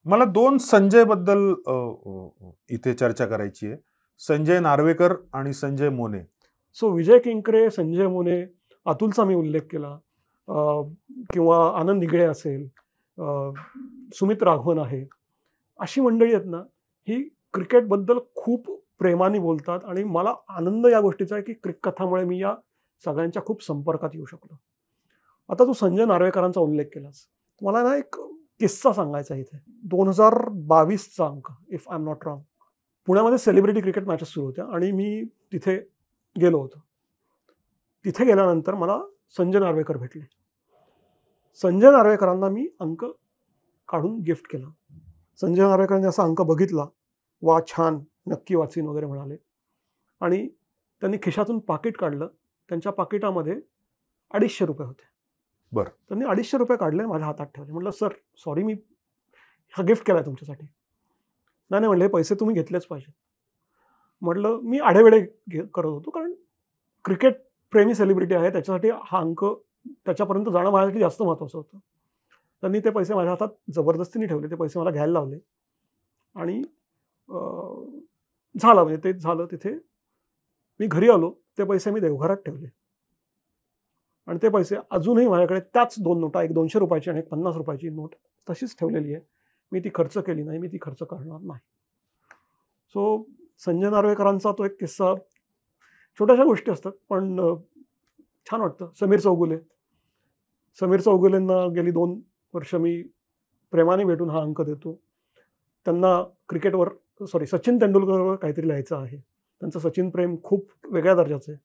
मला 2 संजयबद्दल इथे चर्चा करायची आहे. संजय नार्वेकर आणि संजय मोने. सो विजय केंकरे, संजय मोने, अतुलचा मी उल्लेख केला, किंवा आनंद निगळे असेल, सुमित राघवन आहे. अशी मंडळी आहेत ना, ही क्रिकेटबद्दल खूप प्रेमाने बोलतात आणि मला आनंद या गोष्टीचा आहे, की क्रिक कथामुळे मी या सगळ्यांच्या खूप संपर्कात येऊ शकलो. आता तू संजय नार्वेकरांचा उल्लेख केलास. मला ना एक किस्सा सांगायचा आहे इथे. 2022चा अंक, if I am not wrong. पुण्यामध्ये सेलिब्रिटी क्रिकेट मॅचेस सुरू होत्या आणि मी तिथे गेलो होतो. तिथे गेल्यानंतर मला संजय नार्वेकर भेटले. संजय नार्वेकरांना मी अंक काढून गिफ्ट केला. संजय नार्वेकरांनी असा अंक बघितला, वा छान, नक्की वाचीन वगैरे म्हणाले. आणि त्यांनी खिशातून पाकिट काढलं. त्यांच्या पाकिटामध्ये ₹250 होते. बरं. त्यांनी ₹250 काढले, माझ्या हातात ठेवले. म्हटलं, सर सॉरी, मी हा गिफ्ट केला तुमच्यासाठी. नाही नाही, म्हणले, हे पैसे तुम्ही घेतलेच पाहिजे. म्हटलं, मी आढेवेढे करत होतो, कारण क्रिकेट प्रेमी सेलिब्रिटी आहे, त्याच्यासाठी हा अंक त्याच्यापर्यंत जाणं माझ्यासाठी जास्त महत्त्वाचं होतं. त्यांनी ते पैसे माझ्या हातात जबरदस्तीने ठेवले. ते पैसे मला घ्यायला लावले आणि झालं, म्हणजे ते झालं. तिथे मी घरी आलो. ते पैसे मी देवघरात ठेवले आणि ते पैसे अजूनही माझ्याकडे त्याच 2 नोटा, एक ₹200 आणि एक ₹50 नोट तशीच ठेवलेली आहे. मी ती खर्च केली नाही, मी ती खर्च करणार नाही. सो संजय नार्वेकरांचा तो एक किस्सा, छोट्याशा गोष्टी असतात पण छान वाटतं. समीर चौगुलेंना गेली 2 वर्ष मी प्रेमाने भेटून हा अंक देतो. त्यांना क्रिकेटवर, सचिन तेंडुलकरवर काहीतरी लिहायचं आहे. त्यांचं सचिन प्रेम खूप वेगळ्या दर्जाचं आहे.